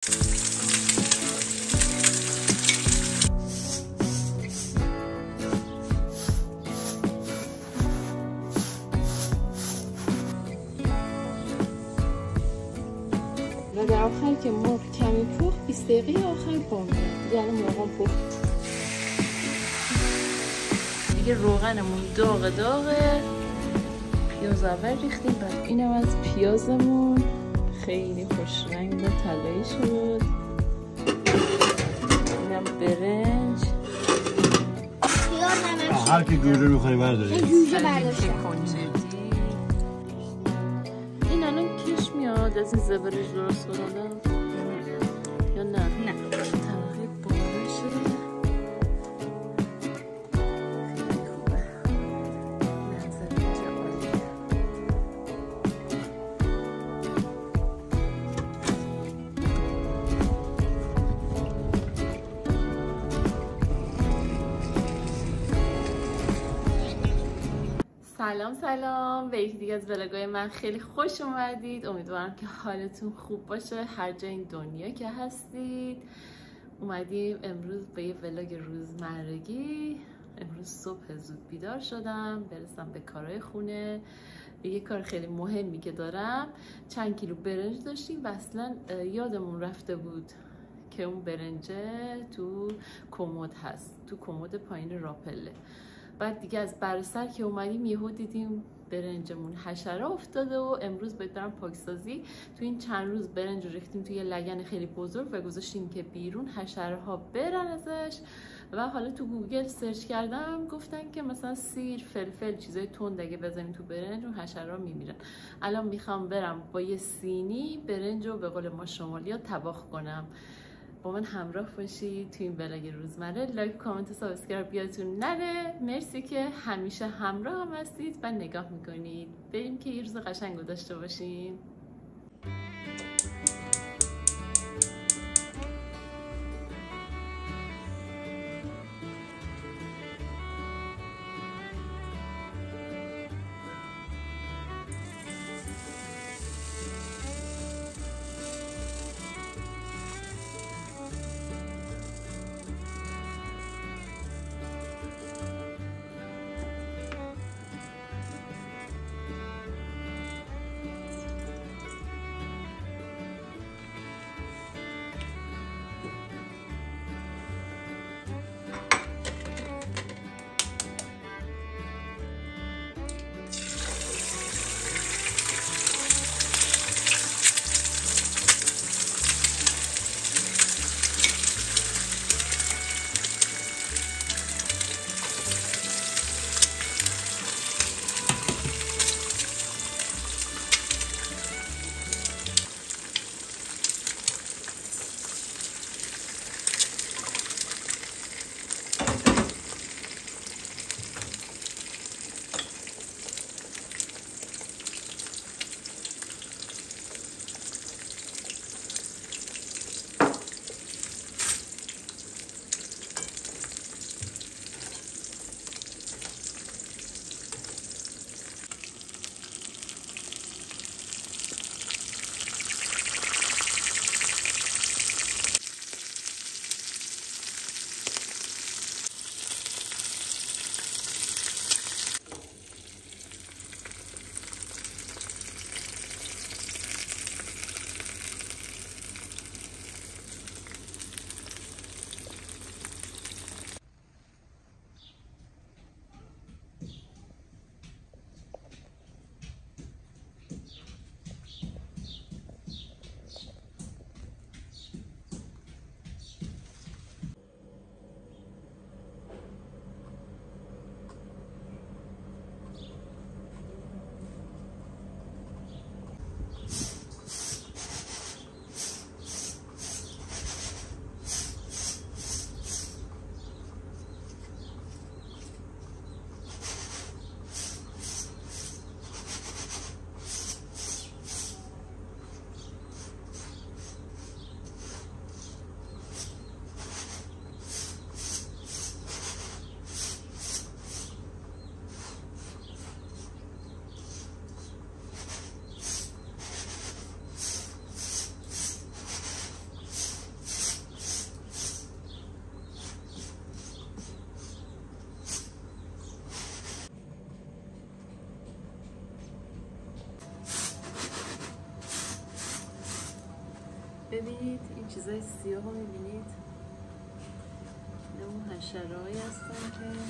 و در آخر که مرغ کمی پخت 20 دقیقه آخر بامه یعنی مرغم پخت دیگه. روغنمون داغه پیاز اول ریختیم، بعد اینم از پیازمون خیلی خوش رنگ و طلایی شد. اینم برنج، هر کی جوجه میخوای برداری. جوجه برداشتم. این الان کش میاد از این زبرش درست کنم یا نه؟ نه طبقه بالا شده خیلی خوبه. منظر اینجا عالیه. سلام به یکی دیگه از ولاگای من خیلی خوش اومدید. امیدوارم که حالتون خوب باشه هر جای این دنیا که هستید. اومدیم امروز به یه ولاگ روزمرگی. امروز صبح زود بیدار شدم برسم به کارهای خونه، به یه کار خیلی مهمی که دارم. چند کیلو برنج داشتیم و اصلا یادمون رفته بود که اون برنجه تو کمد هست، تو کمد پایین راپله. بعد دیگه از برسر که اومدیم یهو دیدیم برنجمون حشره افتاده و امروز برم پاکسازی. تو این چند روز برنج رو ریختیم توی یه لگن خیلی بزرگ و گذاشتیم که بیرون حشره ها برن ازش. و حالا تو گوگل سرچ کردم گفتن که مثلا سیر، فلفل، چیزای تند اگه بزنیم تو برنج اون حشره ها میمیرن. الان میخوام برم با یه سینی برنج رو به قول ما شمالیا طباخ کنم. با من همراه باشید تو این ولاگ روزمره. لایک، کامنت و سابسکرایب یادتون نره. مرسی که همیشه همراه هم هستید و نگاه میکنید. بریم که یه روز قشنگ رو داشته باشیم. ببینید این چیزای سیاه رو میبینید، اون حشره‌هایی هستن که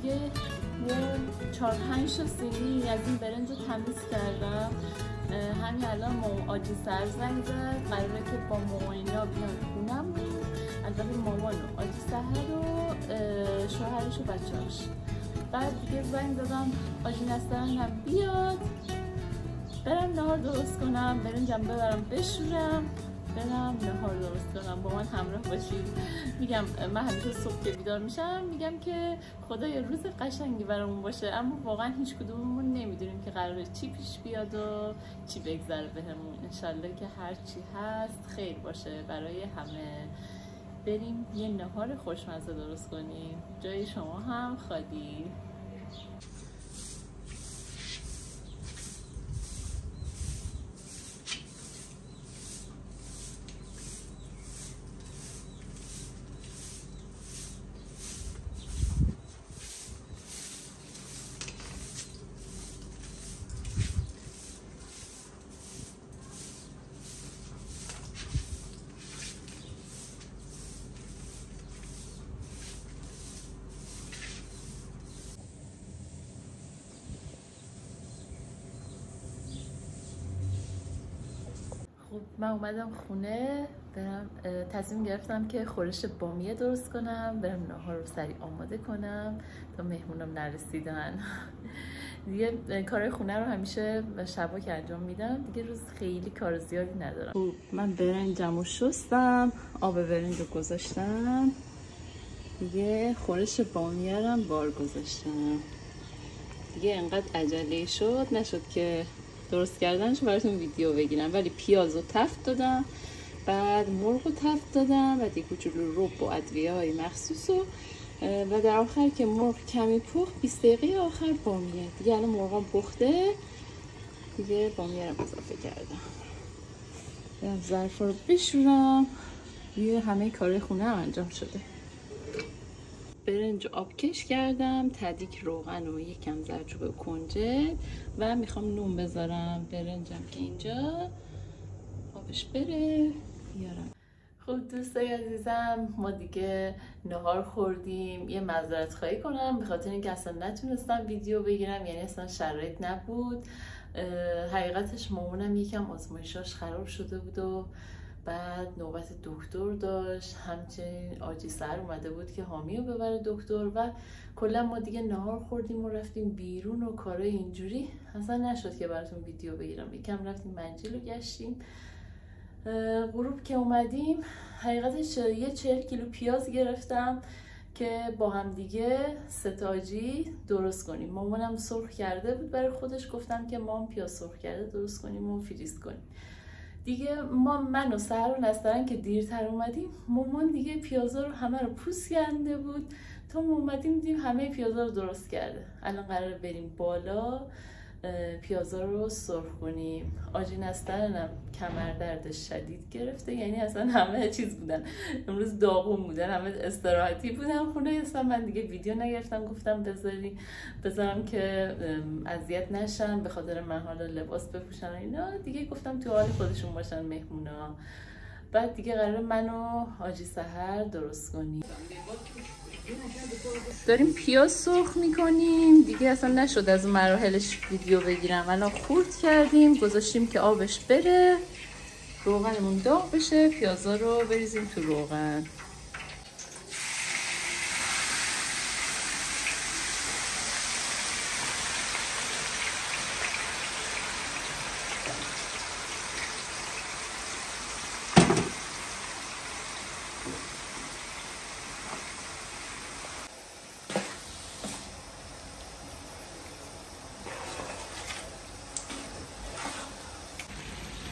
دیگه یه 4-5 تا سینی از این برنج رو تمیز کردم. همین الان مامان آجی سر زنگ زد قراره که با مامان اینا بیان خونم. البته مامان و آجی سهر و شوهرش و بچه‌هاش. بعد دیگه زنگ دادم آجی نسترن هم بیاد برم نهار درست کنم، برنجم ببرم بشورم، برم نهار درست کنم، با من همراه باشید. میگم من همیشه صبح که بیدار میشم میگم که خدایا روز قشنگی برامون باشه، اما واقعا هیچ کدوممون نمیدونیم که قراره چی پیش بیاد و چی بگذره بهمون. انشالله که هر چی هست خیر باشه برای همه. بریم یه نهار خوشمزه درست کنیم، جای شما هم خالی. خب من اومدم خونه، برم تصمیم گرفتم که خورش بامیه درست کنم، برم ناهار رو سریع آماده کنم تا مهمونم نرسیدن. دیگه کارهای خونه رو همیشه شبا که انجام میدم، دیگه روز خیلی کار زیادی ندارم. خب من برنجم رو شستم، آب برنج رو گذاشتم، دیگه خورش بامیه رو هم بار گذاشتم. دیگه انقدر عجله نشد که درست کردنش براتون ویدیو بگیرم، ولی پیاز رو تفت دادم، بعد مرغ رو تفت دادم، بعد یک کوچولو رب و ادویه‌های مخصوص و در آخر که مرغ کمی پخت 20 دقیقه آخر بامیه. دیگه الان مرغم پخته، دیگه بامیه رو اضافه کردم. برم ظرفا رو بشورم. دیگه همه کار خونه هم انجام شده. برنج آبکش کردم، تدیک روغن و یکم زردچوبه و کنجد و میخوام نون بذارم. برنجم که اینجا آبش بره بیارم. خب دوستای عزیزم، ما دیگه نهار خوردیم. یه معذرت خواهی کنم به خاطر اینکه اصلا نتونستم ویدیو بگیرم، یعنی اصلا شرایط نبود. حقیقتش مامانم یکم آزمایشاش خراب شده بود و بعد نوبت دکتر داشت، همچنین آجی سر اومده بود که حامی رو ببره دکتر و کلا ما دیگه نهار خوردیم و رفتیم بیرون و کارای اینجوری. اصلا نشد که براتون ویدیو بگیرم. یکم رفتیم منجیل رو گشتیم. غروب که اومدیم حقیقتش یه 40 کیلو پیاز گرفتم که با هم دیگه ستاجی درست کنیم. مامانم سرخ کرده بود برای خودش، گفتم که مام پیاز سرخ کرده درست کنیم و فریز کنیم. دیگه من و سحر و نسترن که دیرتر اومدیم، مامان دیگه پیازا رو همه رو پوست کنده بود. تا ما اومدیم دیدیم همه پیازا رو درست کرده. الان قراره بریم بالا پیازا رو سرخ کنیم. آجی نسترنم کمر درد شدید گرفته، یعنی اصلا همه چیز بودن امروز داغون بودن، همه استراحتی بودن خونه. اصلا من دیگه ویدیو نگرفتم، گفتم بذارم که اذیت نشن، به خاطر من حالا لباس بپوشن اینا دیگه. گفتم تو حال خودشون باشن مهمونا. بعد دیگه قراره من و حاجی سحر درست کنیم. داریم پیاز سرخ میکنیم دیگه. اصلا نشد از اون مراحلش ویدیو بگیرم. الان خورد کردیم، گذاشتیم که آبش بره، روغنمون داغ بشه، پیازا رو بریزیم تو روغن.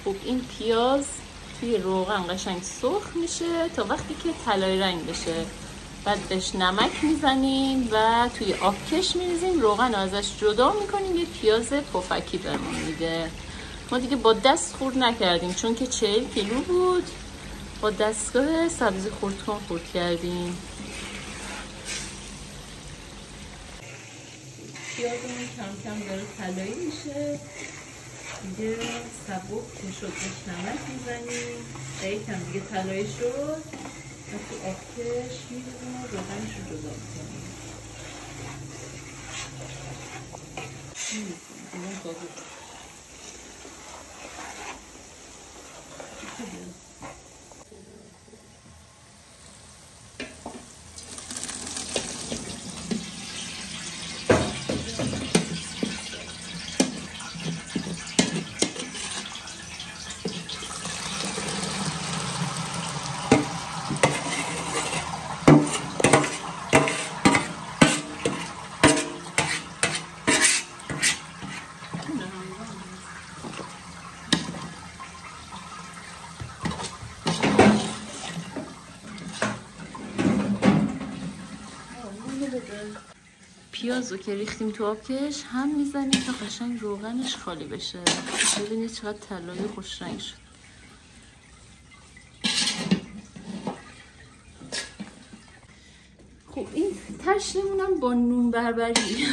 خب این پیاز توی روغن قشنگ سرخ میشه تا وقتی که طلایی رنگ بشه. بعد بهش نمک میزنیم و توی آبکش میریزیم، روغن ازش جدا میکنیم، یه پیاز پفکی بهمون میده. ما دیگه با دست خورد نکردیم چون که 40 کیلو بود، با دستگاه سبزی خورد کردیم. پیازمون کم کم داره طلایی میشه دیگه. سبک که شد بهش نمک میزنیم، یکم دیگه طلایی شد و تو آبکش میریزیم و روغنش رو جدا میکنیم. پیاز رو که ریختیم تو آبکش هم میزنیم تا قشنگ روغنش خالی بشه. ببینید چقدر طلایی خوش رنگ شد. خب این تشنمونم با نون بربری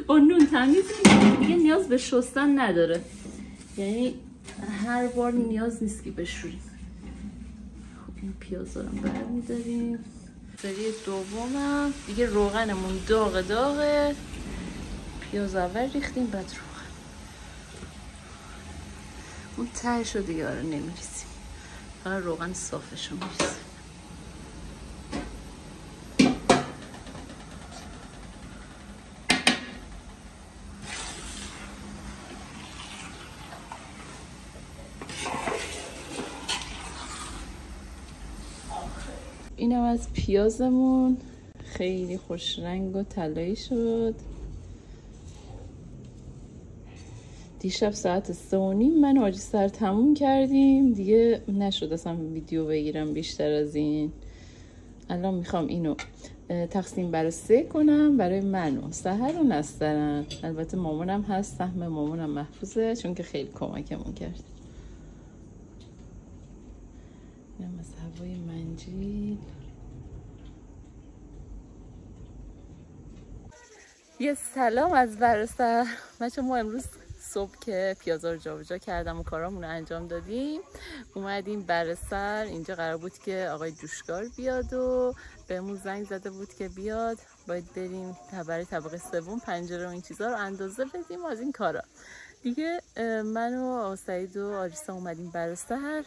با نون تمیز میکنیم دیگه، نیاز به شستن نداره، یعنی هر بار نیاز نیست که بشوریم. خب این پیاز رو برمیداریم. سری دومم دیگه روغنمون داغه. پیاز اول ریختیم بعد روغن. اون تهش رو دیگه رو نمیریزیم، فقط روغن صافش رو میریزیم. اینم از پیازمون، خیلی خوش رنگ و طلایی شد. دیشب ساعت 3:30 من و حاجی سر تموم کردیم دیگه، نشد اصلا ویدیو بگیرم بیشتر از این. الان میخوام اینو تقسیم بر 3 کنم برای من و سحر و نسترن. البته مامانم هست، سهم مامانم محفوظه چون که خیلی کمکمون کرد. اینم از هوای منجیل. یه سلام از برسر بچه. ما امروز صبح که پیازا رو جابجا کردم و کارامون رو انجام دادیم اومدیم برسر. اینجا قرار بود که آقای جوشکار بیاد و بهمون زنگ زده بود که بیاد، باید بریم برای طبقه 3 پنجره و این چیزا رو اندازه بدیم و از این کارا دیگه. من و سعید و آریسا اومدیم برسر.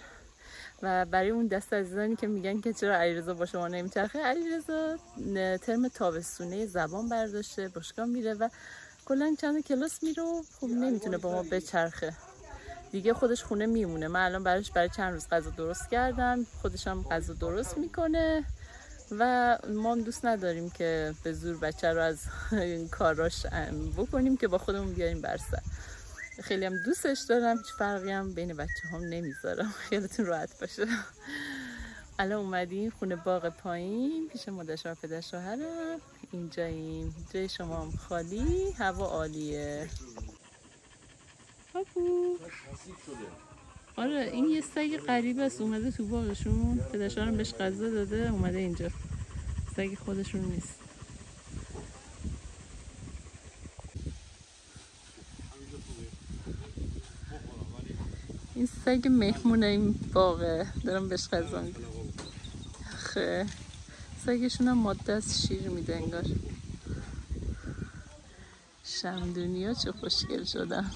و برای اون دست عزیزانی که میگن که چرا علیرضا با شما نمیچرخه، علیرضا ترم تابستونه زبان برداشته، باشگاه میره و کلا چند کلاس میره و خب نمیتونه با ما بچرخه دیگه. خودش خونه میمونه. من الان براش برای چند روز غذا درست کردم، خودش هم غذا درست میکنه و ما هم دوست نداریم که به زور بچه رو از کاراش بکنیم که با خودمون بیاریم برسر. خیلی هم دوستش دارم، هیچ فرقی هم بین بچه هم نمیذارم، خیالتون راحت باشه. الان اومدیم خونه باغ پایین پیش مادر و پدر شوهرم. اینجاییم، جای شما هم خالی، هوا عالیه. بابو آره این یه سگ غریبه است اومده تو باغشون، پدر شوهرم بهش غذا داده اومده اینجا. سگ خودشون نیست. این سگ مهمونه این باغه، دارم بهش غذا میدم. خیلی سگشون هم ماده از شیر میده انگار. شمدونیا چه خوشگل شدن.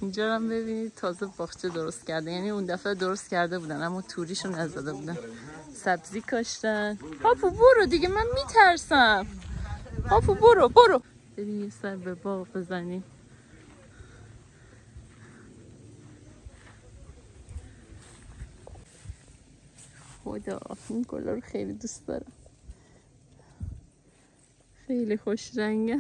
اینجا هم ببینید تازه باغچه درست کرده، یعنی اون دفعه درست کرده بودن اما توریشو نزده بودن. سبزی کاشتن. پاپو برو دیگه، من میترسم. پاپو برو. بریم یه سر به باغ بزنیم. خدا این گلا رو خیلی دوست دارم، خیلی خوش رنگه.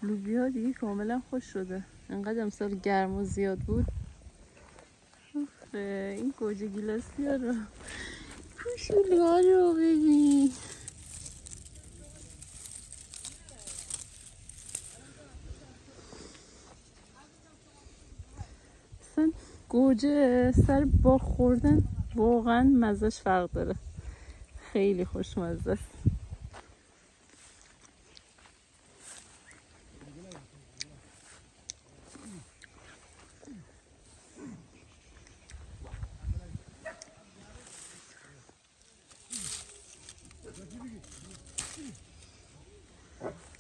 لوبیا دیگه کاملا خوش شده، انقدر امسال گرم و زیاد بود. این گوجه گیلاسی ها رو، پوشولی ها رو ببین. اصلا گوجه سر باغ خوردن واقعا مزهش فرق داره، خیلی خوشمزه است.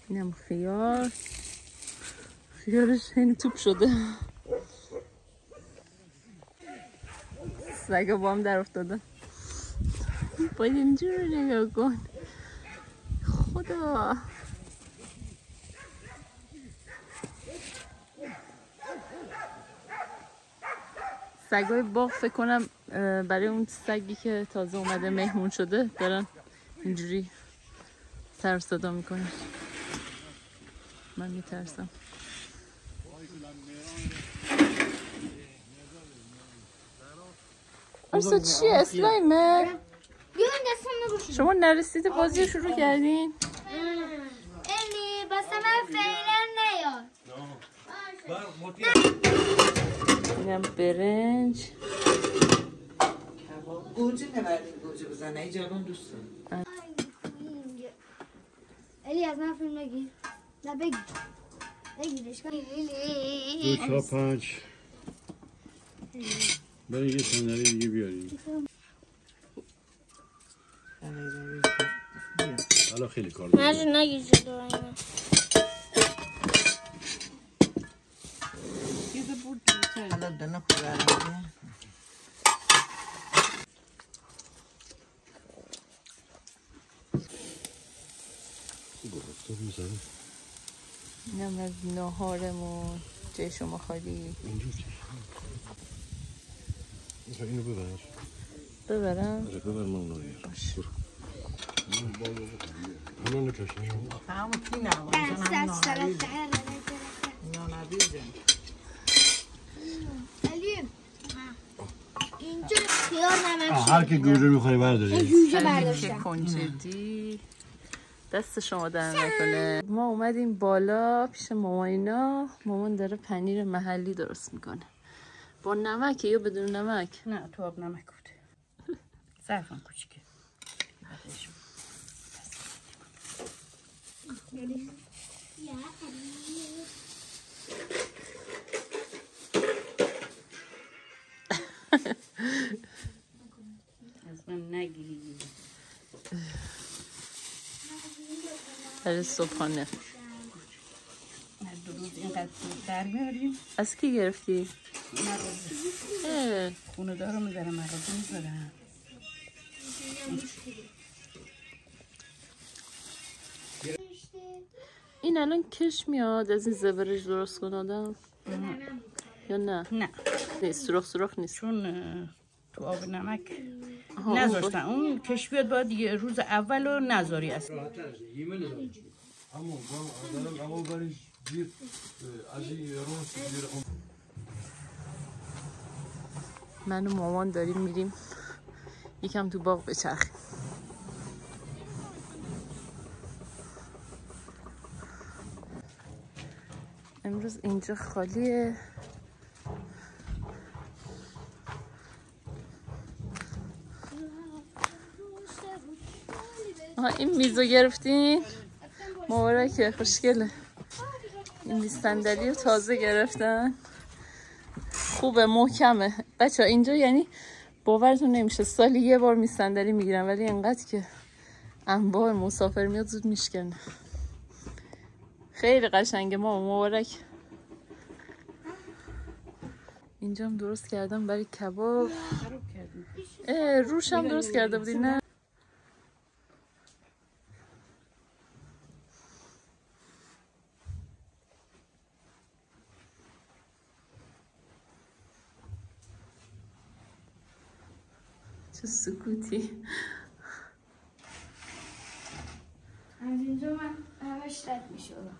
اینم خیارش این توپ شده. سگا با هم در افتاده. باید اینجور رو نگاه کن. خدا سگای باغ فکر کنم برای اون سگی که تازه اومده مهمون شده دارن اینجوری سر صدا میکنن. من میترسم. ارسا چیه؟ اسلایمه؟ شما نرسیده بازی رو شروع کردین؟ الی بس من فعلا نیاد. اینم برنج. گوجه نبردیم، گوجه بزنه ای جوان دوست دارم. الی از من فیلم بگیر. نه بگیرش کن. دو تا 5 برای یه صندلی دیگه بیاریم. حالا خیلی کار دارم. نه نگیر جلو اینو. یه بود دوتایی. حالا دنه خورم. اینم از ناهارمون. جای شما خالی. اینو ببرش. ببرم؟ آره ببر من اونو بیار. باشه. اونو نکشیم. همون کی نمون. نانبیزه. الی اینجا خیار نمک هر کی گوجه میخوای برداری. جوجه که برداشتم. کنجدی دست شما در نکنه. ما اومدیم بالا پیش ماماینا. مامان داره پنیر محلی درست میکنه با نمک یا بدون نمک؟ نه تو آب نمک بود. زعفران کوچیکه. از من نگیری. برای صبحانه. هر 2 روز اینقدر زود در میاریم. از کی گرفتی؟ خونه دارو میذارم، مغازه میذارم. این الان کش میاد از این زبرش درست کن آدم یا نه؟ نه نیست، سرخ نیست، چون تو آب نمک نذاشتن. اون کش بیاد باید یه روز اول رو نذاری اصلا. من و مامان داریم میریم یکم تو باغ بچرخیم. امروز اینجا خالیه. این میزو گرفتین؟ مبارکه، خوشگله. این میز صندلی رو تازه گرفتن، خوبه، محکمه. بچه ها اینجا یعنی باورتون نمیشه سالی یه بار میز صندلی میگیرن، ولی انقدر که انواع مسافر میاد زود میشکنه. خیلی قشنگه. ما مبارک. اینجا هم درست کردم برای کباب. روش هم درست کرده بودی نه؟ چه سکوتی. از اینجا من همش رد میشدم.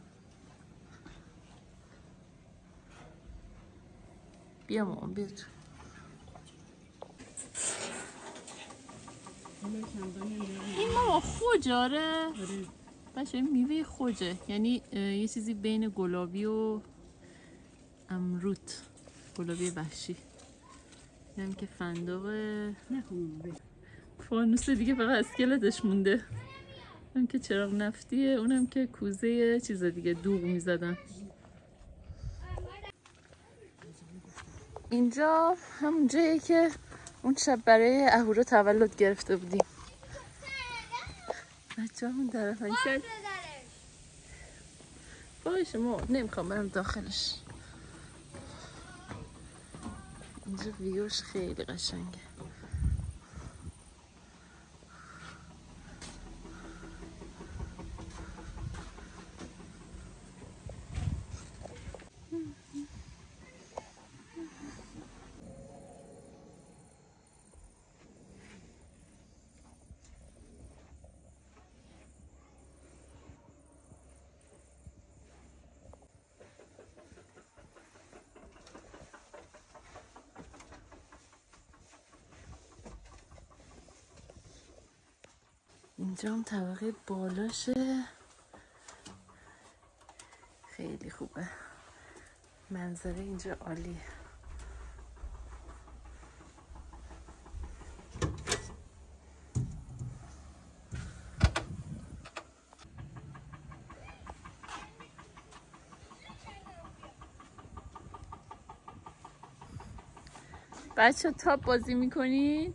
بیا مامان بیا تو. این ماما خوجه. آره بچه این میوه خوجه، یعنی یه چیزی بین گلابی و امروت، گلابی وحشی. اینم که فندقه، فانوس دیگه فقط اسکلتش مونده. اینم که چراغ نفتیه، اونم که کوزه چیز دیگه دوغ میزدن. اینجا همون جایی که اون شب برای اهورا تولد گرفته بودیم. بچه همون طرف هایشد باشه، ما نمیخوام برم داخلش. اینجا ویوش خیلی قشنگه. اینجا هم طبقه بالاشه، خیلی خوبه. منظره اینجا عالیه. بچه تاپ بازی میکنین؟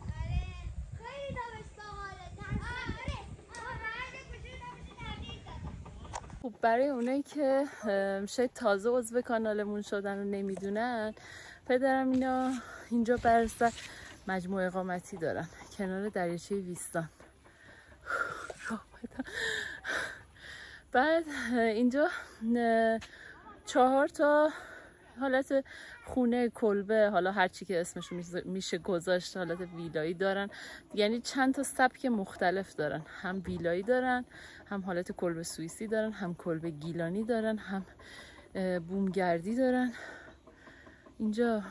خب برای اونایی که شاید تازه عضو کانالمون شدن و نمیدونن، پدرم اینا اینجا برسر مجموعه اقامتی دارن کنار دریاچه ویستان. بعد اینجا 4 تا حالت خونه، کلبه، حالا هر چی که اسمش میشه گذاشت، حالت ویلایی دارن. یعنی چند تا سبک مختلف دارن، هم ویلایی دارن، هم حالت کلبه سوئیسی دارن، هم کلبه گیلانی دارن، هم بومگردی دارن. اینجا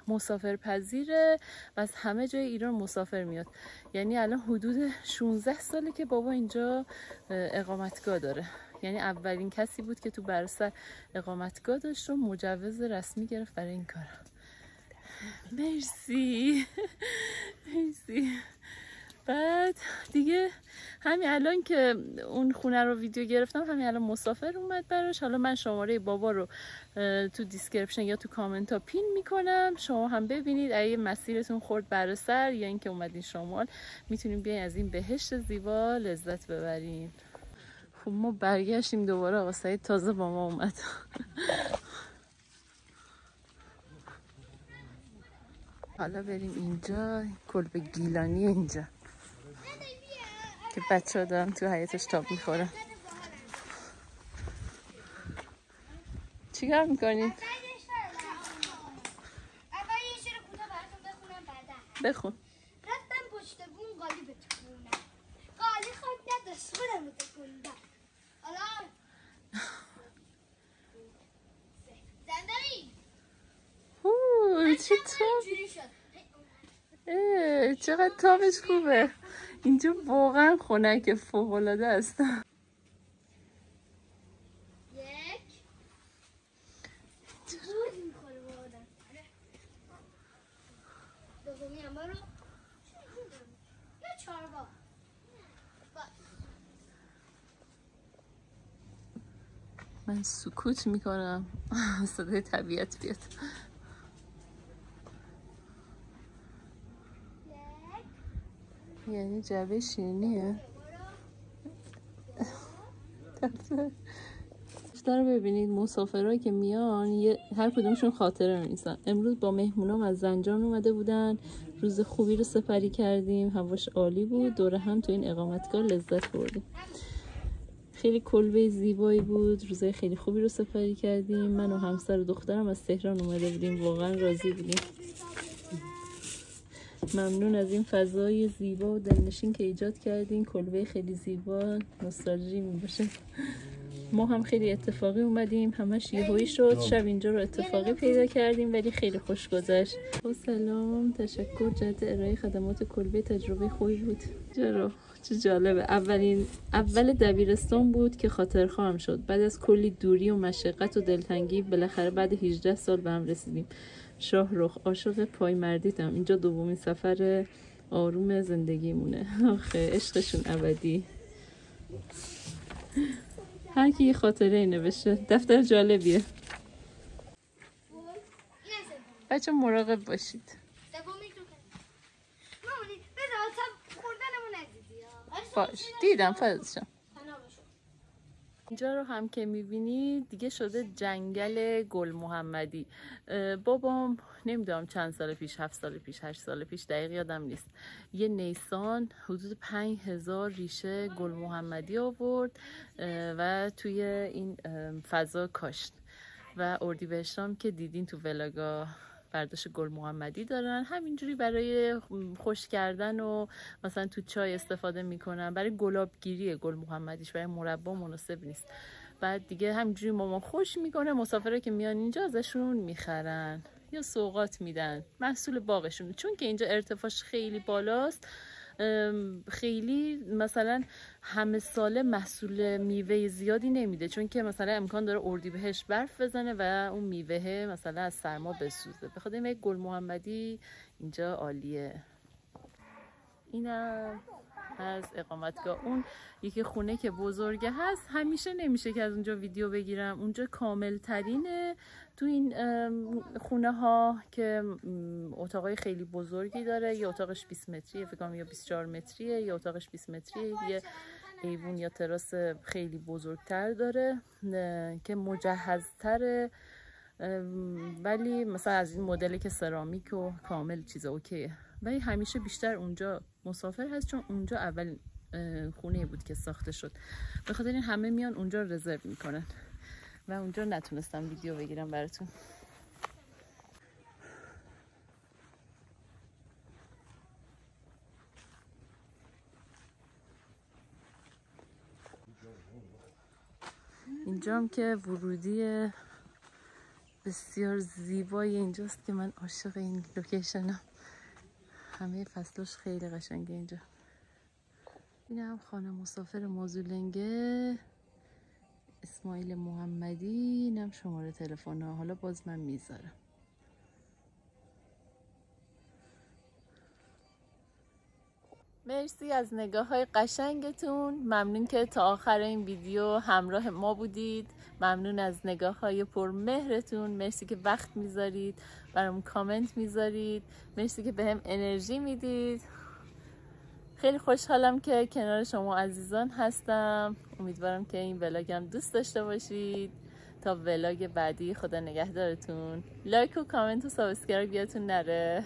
مسافر پذیره و از همه جای ایران مسافر میاد. یعنی الان حدود 16 ساله که بابا اینجا اقامتگاه داره. یعنی اولین کسی بود که تو برسر اقامتگاه داشت و مجوز رسمی گرفت برای این کار. مرسی. مرسی. بعد دیگه همین الان که اون خونه رو ویدیو گرفتم، همین الان مسافر اومد براش. حالا من شماره بابا رو تو دیسکریپشن یا تو کامنت ها پین میکنم، شما هم ببینید. اگه مسیرتون خورد برسر یا اینکه اومدین شمال، میتونیم بیاین از این بهشت زیبا لذت ببرین. خب ما برگشتیم دوباره. آقا سعید تازه با ما اومد. حالا بریم اینجا، کلبه گیلانی اینجا که بچه ها دارن تو حیاتش تاب میخورن. چیکار میکنید؟ بخون. رفتم پشت بون قالی بتکونم، قالی خود نداشت خودم بتکونم. حالا زندانی چقدر تابش خوبه اینجا، واقعا خنک فوق‌العاده است. یک بود میخوره بادم دومی هم برو نه چارگاه من سکوت میکنم صدای طبیعت بیاد. یعنی جعبه شیرینیه. بیشتر ببینید مسافرهایی که میان هر کدومشون خاطره می‌نویسن. امروز با مهمونام از زنجان اومده بودن، روز خوبی رو سپری کردیم، هواش عالی بود، دوره هم تو این اقامتگاه لذت بردیم. خیلی کلبه زیبایی بود، روزای خیلی خوبی رو سپری کردیم. من و همسر و دخترم از تهران اومده بودیم، واقعا راضی بودیم. ممنون از این فضای زیبا و دلنشین که ایجاد کردین. کلبه خیلی زیبا، نوستالژی میباشه. ما هم خیلی اتفاقی اومدیم، همش یهویی شد. شب اینجا رو اتفاقی پیدا کردیم ولی خیلی خوش گذشت. سلام، تشکر جهت ارائه خدمات کلبه، تجربه خوبی بود. چه جالبه. اول دبیرستان بود که خاطرخواهم شد. بعد از کلی دوری و مشقت و دلتنگی بالاخره بعد 18 سال به هم رسیدیم. شاهرخ، عاشق پایمردیتم. اینجا دومین سفر آروم زندگیمونه. آخه عشقشون ابدی. هر کی یه خاطره نوشته. دفتر جالبیه. بچه مراقب باشید. باش، دیدم فضلشم. اینجا رو هم که میبینید دیگه شده جنگل گل محمدی. بابام نمیدونم چند سال پیش، 7 سال پیش، 8 سال پیش، دقیق یادم نیست، یه نیسان حدود 5000 ریشه گل محمدی آورد و توی این فضا کاشت. و اردیبهشتام که دیدین تو ولاگا برداشت گل محمدی دارن، همینجوری برای خوش کردن و مثلا تو چای استفاده میکنن. برای گلابگیری گل محمدیش، برای مربا مناسب نیست. بعد دیگه همینجوری مامان خوش میکنه، مسافرها که میان اینجا ازشون میخرن یا سوغات میدن، محصول باغشون. چون که اینجا ارتفاعش خیلی بالاست، خیلی مثلا همه ساله محصول میوه زیادی نمیده، چون که مثلا امکان داره اردیبهشت برف بزنه و اون میوه مثلا از سرما بسوزه. بخاطر این گل محمدی اینجا عالیه. اینم از اقامتگاه. اون یکی خونه که بزرگه هست، همیشه نمیشه که از اونجا ویدیو بگیرم. اونجا کامل ترینه تو این خونه ها که اتاقای خیلی بزرگی داره. یه اتاقش 20 متریه فکر کنم، یا 24 متریه، یه اتاقش 20 متریه، یه ایوون یا تراس خیلی بزرگتر داره که مجهزتره. ولی مثلا از این مدلی که سرامیک و کامل چیز اوکیه. ولی همیشه بیشتر اونجا مسافر هست، چون اونجا اول خونه بود که ساخته شد. به خاطر این همه میان اونجا رزرو میکنن و اونجا نتونستم ویدیو بگیرم براتون. اینجا هم که ورودی بسیار زیبای اینجاست که من عاشق این لوکیشنم. همه فصلش خیلی قشنگه اینجا. اینم خانه مسافر مازولنگه اسماعیل محمدی. اینم شماره تلفن ها، حالا باز من میذارم. مرسی از نگاه های قشنگتون. ممنون که تا آخر این ویدیو همراه ما بودید. ممنون از نگاه های پرمهرتون. مرسی که وقت میذارید برام، کامنت میذارید. مرسی که بهم انرژی میدید. خیلی خوشحالم که کنار شما عزیزان هستم. امیدوارم که این ولاگم دوست داشته باشید. تا ولاگ بعدی خدا نگهدارتون. لایک و کامنت و سابسکرایب یادتون نره.